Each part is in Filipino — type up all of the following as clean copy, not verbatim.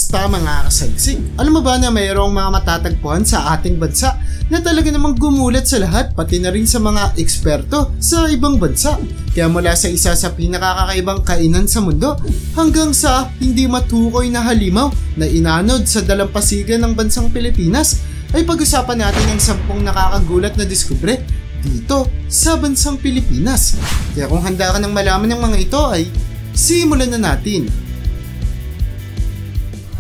Kumusta mga kasaliksik? Alam mo ba na mayroong mga matatagpuan sa ating bansa na talaga namang gumulat sa lahat, pati na rin sa mga eksperto sa ibang bansa? Kaya mula sa isa sa pinakakakaibang kainan sa mundo hanggang sa hindi matukoy na halimaw na inanod sa dalampasigan ng bansang Pilipinas, ay pag-usapan natin ang 10 nakakagulat na diskubre dito sa bansang Pilipinas. Kaya kung handa ka ng malaman ng mga ito ay simulan na natin.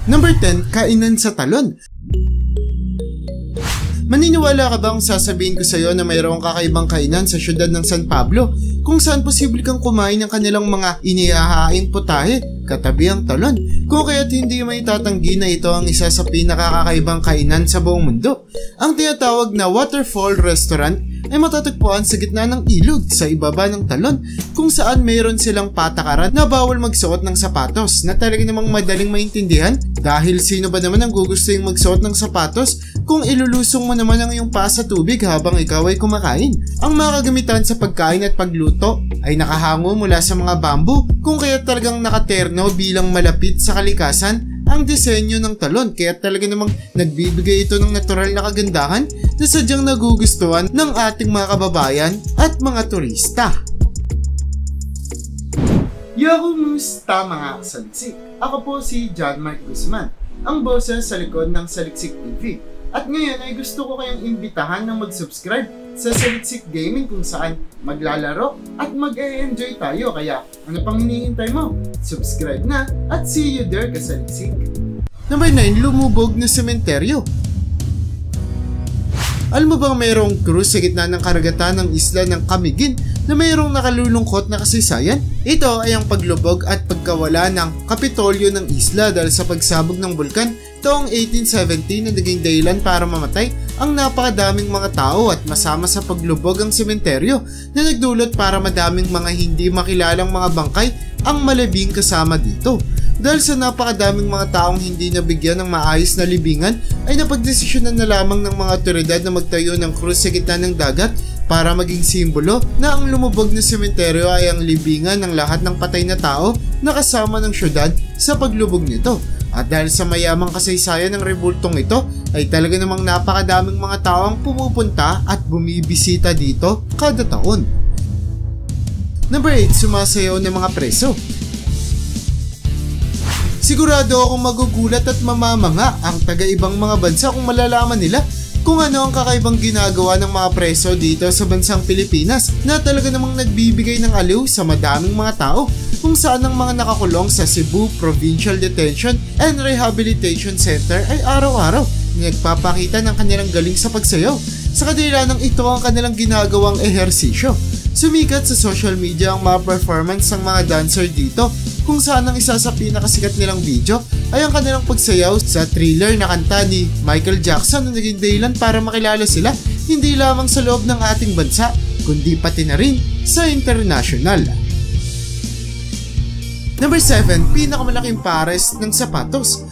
Number 10, kainan sa talon. Maniniwala ka bang sasabihin ko sa iyo na mayroong kakaibang kainan sa syudad ng San Pablo kung saan posible kang kumain ng kanilang mga inihahaing putahe katabi ang talon? Kung kaya't hindi may tatanggi na ito ang isa sa pinakakakaibang kainan sa buong mundo. Ang tinatawag na Waterfall Restaurant ay matatagpuan sa gitna ng ilog sa ibaba ng talon kung saan mayroon silang patakaran na bawal magsuot ng sapatos na talaga namang madaling maintindihan dahil sino ba naman ang gugusto yung magsuot ng sapatos kung ilulusong mo naman ang iyong paa sa tubig habang ikaw ay kumakain. Ang mga kagamitan sa pagkain at pagluto ay nakahango mula sa mga bamboo kung kaya talagang nakaterno bilang malapit sa kalikasan ang disenyo ng talon, kaya talaga namang nagbibigay ito ng natural na kagandahan na sadyang nagugustuhan ng ating mga kababayan at mga turista. Kumusta mga kasaliksik? Ako po si John Mark Guzman, ang boses sa likod ng Saliksik TV. At ngayon ay gusto ko kayong imbitahan na mag-subscribe sa Saliksik Gaming kung saan maglalaro at mag-e-enjoy tayo. Kaya ano pang hinihintay mo? Subscribe na at see you there kasaliksik. Number 9, lumubog na sementeryo. Alam mo bang mayroong cruise sa gitna ng karagatan ng isla ng Camiguin na mayroong nakalulungkot na kasaysayan? Ito ay ang paglubog at pagkawala ng Kapitolyo ng isla dahil sa pagsabog ng bulkan taong 1870 na naging dahilan para mamatay ang napakadaming mga tao at masama sa paglubog ang sementeryo na nagdulot para madaming mga hindi makilalang mga bangkay ang malabing kasama dito. Dahil sa napakadaming mga taong hindi nabigyan ng maayos na libingan ay napagdesisyonan na lamang ng mga otoridad na magtayo ng krus sa gitna ng dagat para maging simbolo na ang lumubog na sementeryo ay ang libingan ng lahat ng patay na tao na kasama ng syudad sa paglubog nito. At dahil sa mayamang kasaysayan ng rebultong ito ay talaga namang napakadaming mga tao ang pumupunta at bumibisita dito kada taon. Number 8, sumasayaw ng mga preso. Sigurado akong magugulat at mamamanga ang taga-ibang mga bansa kung malalaman nila kung ano ang kakaibang ginagawa ng mga preso dito sa bansang Pilipinas na talaga namang nagbibigay ng aliw sa madaming mga tao kung saan ang mga nakakulong sa Cebu Provincial Detention and Rehabilitation Center ay araw-araw nagpapakita ng kanilang galing sa pagsayaw. Sa kadila ng ito ang kanilang ginagawang ehersisyo. Sumikat sa social media ang mga performance ng mga dancer dito kung saan ang isa sa pinakasikat nilang video ay ang kanilang pagsayaw sa Thriller na kanta ni Michael Jackson na naging dahilan para makilala sila hindi lamang sa loob ng ating bansa kundi pati na rin sa international. Number 7, pinakamalaking pares ng sapatos.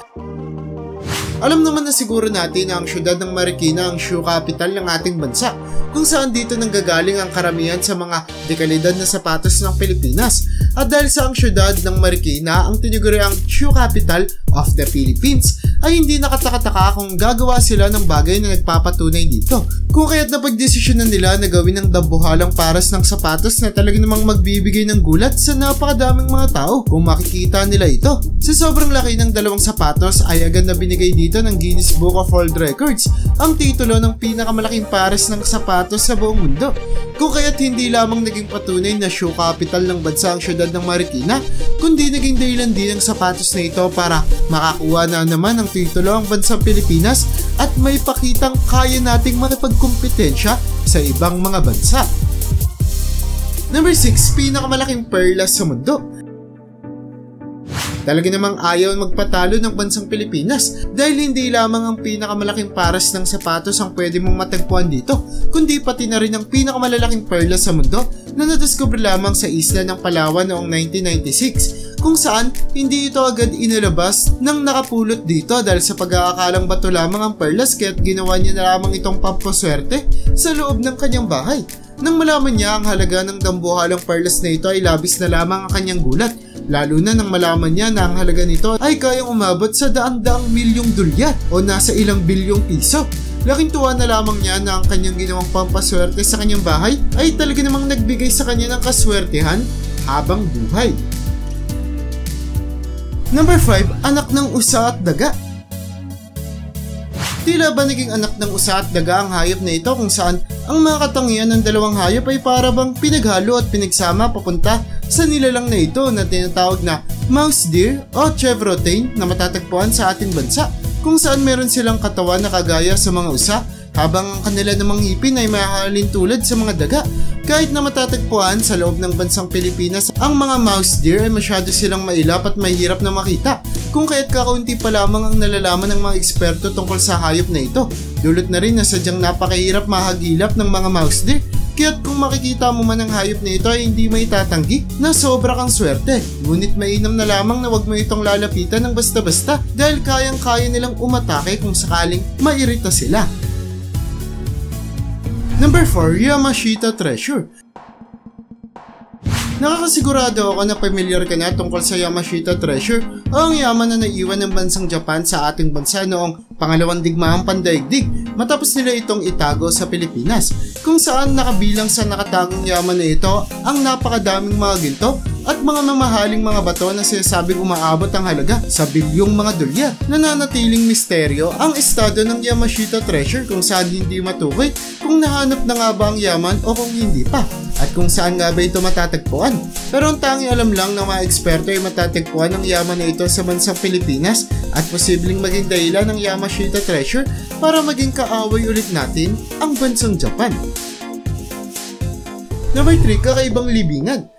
Alam naman na siguro natin na ang syudad ng Marikina ang shoe capital ng ating bansa kung saan dito nanggagaling ang karamihan sa mga dekalidad na sapatos ng Pilipinas. At dahil sa ang syudad ng Marikina ang tiniguri ang shoe capital of the Philippines ay hindi nakatakataka kung gagawa sila ng bagay na nagpapatunay dito. Kung kaya't napagdesisyonan nila na gawin ng dambuhalang pares ng sapatos na talaga namang magbibigay ng gulat sa napakadaming mga tao kung makikita nila ito. Sa sobrang laki ng dalawang sapatos ay agad na binigay dito ng Guinness Book of World Records ang titulo ng pinakamalaking pares ng sapatos sa buong mundo. Kung kaya't hindi lamang naging patunay na shoe capital ng bansa ang syudad ng Marikina, kundi naging dahilan din ng sapatos na ito para makakuha na naman ang titulo ang bansang Pilipinas at may pakitang kaya nating makipagkumpetensya sa ibang mga bansa. Number 6, pinakamalaking perlas sa mundo. Talaga namang ayaw magpatalo ng bansang Pilipinas dahil hindi lamang ang pinakamalaking pares ng sapatos ang pwede mong matagpuan dito, kundi pati na rin ang pinakamalalaking perlas sa mundo na nadiskubre lamang sa isla ng Palawan noong 1996, kung saan hindi ito agad inilabas ng nakapulot dito dahil sa pag-aakalang bato lamang ang perlas kaya't ginawa niya na lamang itong pampaswerte sa loob ng kanyang bahay. Nang malaman niya ang halaga ng dambuhalang perlas na ito ay labis na lamang ang kanyang gulat lalo na nang malaman niya na ang halaga nito ay kayang umabot sa daang-daang milyong dolyar o nasa ilang bilyong piso. Laking tuwa na lamang niya na ang kanyang ginawang pampaswerte sa kanyang bahay ay talaga namang nagbigay sa kanya ng kaswertehan habang buhay. Number 5, anak ng usa at daga. Tila ba naging anak ng usa at daga ang hayop na ito kung saan ang mga katangian ng dalawang hayop ay para bang pinaghalo at pinagsama papunta sa nilalang na ito na tinatawag na mouse deer o chevrotain na matatagpuan sa ating bansa, kung saan meron silang katawan na kagaya sa mga usa habang ang kanila namang ngipin ay mahahalin tulad sa mga daga. Kahit na matatagpuan sa loob ng bansang Pilipinas, ang mga mouse deer ay masyado silang mailap at mahirap na makita, kung kaya't kakaunti pa lamang ang nalalaman ng mga eksperto tungkol sa hayop na ito. Dulot na rin na sadyang napakahirap mahagilap ng mga mouse deer, kaya't kung makikita mo man ang hayop na ito ay hindi may tatanggi na sobra kang swerte. Ngunit mainam na lamang na wag mo itong lalapitan ng basta-basta dahil kayang-kaya nilang umatake kung sakaling mairita sila. Number 4, Yamashita Treasure. Nakakasigurado ako na familiar ka na tungkol sa Yamashita Treasure o ang yaman na naiwan ng bansang Japan sa ating bansa noong pangalawang digmaang pandaigdig matapos nila itong itago sa Pilipinas, kung saan nakabilang sa nakatagong yaman na ito ang napakadaming mga ginto at mga mamahaling mga bato na sinasabing umaabot ang halaga sa bilyong mga dolyar. Nananatiling misteryo ang estado ng Yamashita Treasure kung saan hindi matukoy kung nahanap na nga ba ang yaman o kung hindi pa, at kung saan nga ba ito matatagpuan. Pero ang tanging alam lang ng mga eksperto ay matatagpuan ang yaman na ito sa bansang Pilipinas at posibleng maging dahilan ng Yamashita Treasure para maging kaaway ulit natin ang bansang Japan. Number 3, kakaibang libingan.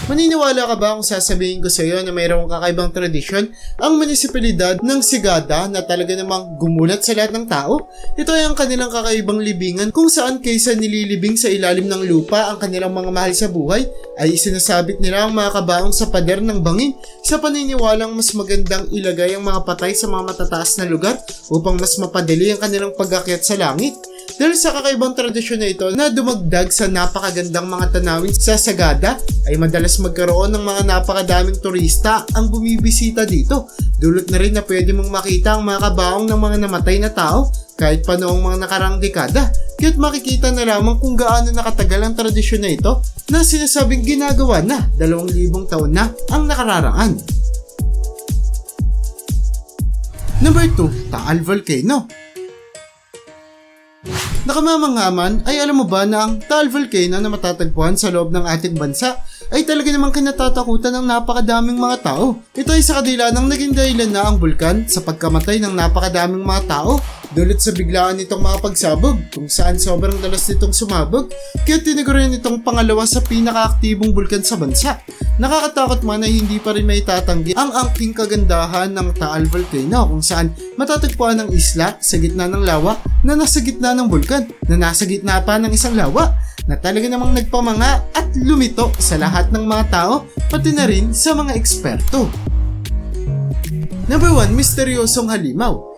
Maniniwala ka ba kung sasabihin ko sa iyo na mayroong kakaibang tradisyon ang munisipalidad ng Sagada na talaga namang gumulat sa lahat ng tao? Ito ay ang kanilang kakaibang libingan kung saan kaysa nililibing sa ilalim ng lupa ang kanilang mga mahal sa buhay ay isinasabit nila ang mga kabaong sa pader ng bangin sa paniniwalang mas magandang ilagay ang mga patay sa mga matataas na lugar upang mas mapadali ang kanilang pag-akyat sa langit. Dahil sa kakaibang tradisyon na ito na dumagdag sa napakagandang mga tanawin sa Sagada, ay madalas magkaroon ng mga napakadaming turista ang bumibisita dito. Dulot na rin na pwede mong makita ang mga kabaong ng mga namatay na tao kahit pa noong mga nakarang dekada. Kaya't makikita na lamang kung gaano nakatagal ang tradisyon na ito na sinasabing ginagawa na 2,000 taon na ang nakararaan. Number 2, Taal Volcano. Nakamamanghaman ay alam mo ba na ang Taal Volcano na matatagpuan sa loob ng ating bansa ay talaga namang kinatatakutan ng napakadaming mga tao. Ito ay sa kadila ng naging dahilan na ang bulkan sa pagkamatay ng napakadaming mga tao dulot sa biglaan nitong mga pagsabog kung saan sobrang dalas nitong sumabog kaya tiniguran nitong pangalawa sa pinakaaktibong bulkan sa bansa. Nakakatakot man ay hindi pa rin may tatanggi ang angking kagandahan ng Taal Volcano kung saan matatagpuan ang isla sa gitna ng lawa na nasa gitna ng bulkan na nasa gitna pa ng isang lawa na talaga namang nagpamanga at lumito sa lahat ng mga tao pati na rin sa mga eksperto. Number 1, misteryosong halimaw.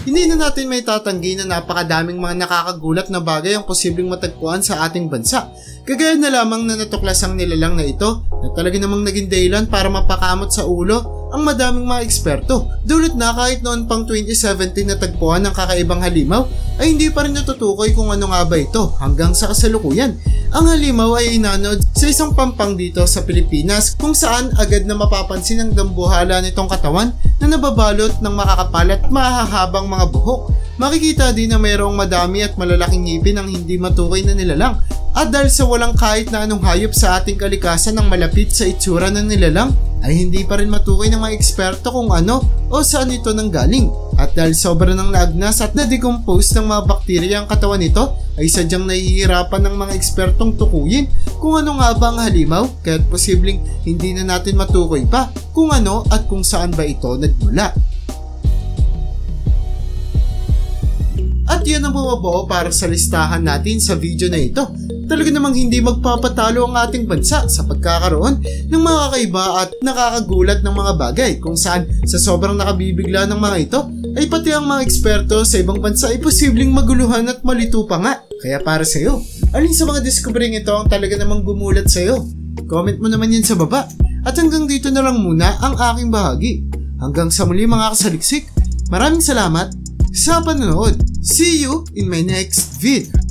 Hindi na natin may tatanggi na napakadaming mga nakakagulat na bagay ang posibleng matagpuan sa ating bansa. Kagaya na lamang na natuklas ang nilalang na ito na talaga namang naging dahilan para mapakamot sa ulo ang madaming mga eksperto. Dulot na kahit noon pang 2017 na tagpuan ng kakaibang halimaw ay hindi pa rin natutukoy kung ano nga ba ito hanggang sa kasalukuyan. Ang halimaw ay inanod sa isang pampang dito sa Pilipinas kung saan agad na mapapansin ang dambuhala nitong katawan na nababalot ng makakapal at mahahabang mga buhok. Makikita din na mayroong madami at malalaking ngipin ang hindi matukoy na nilalang. At dahil sa walang kahit na anong hayop sa ating kalikasan ng malapit sa itsura ng nilalang, ay hindi pa rin matukoy ng mga eksperto kung ano o saan ito nanggaling. At dahil sobrang nang naagnas at na-decompose ng mga bakterya ang katawan nito, ay sadyang nahihirapan ng mga ekspertong tukuyin kung ano nga ba ang halimaw, kaya't posibleng hindi na natin matukoy pa kung ano at kung saan ba ito nagmula. At yan ang bumabuo para sa listahan natin sa video na ito. Talaga namang hindi magpapatalo ang ating bansa sa pagkakaroon ng mga kakaiba at nakakagulat ng mga bagay kung saan sa sobrang nakabibigla ng mga ito ay pati ang mga eksperto sa ibang bansa ay posibleng maguluhan at malito pa nga. Kaya para sa iyo, Alin sa mga discovering ito ang talaga namang gumulat sa'yo? Comment mo naman yan sa baba. At hanggang dito na lang muna ang aking bahagi. Hanggang sa muli mga kasaliksik, maraming salamat sa panonood. See you in my next vid.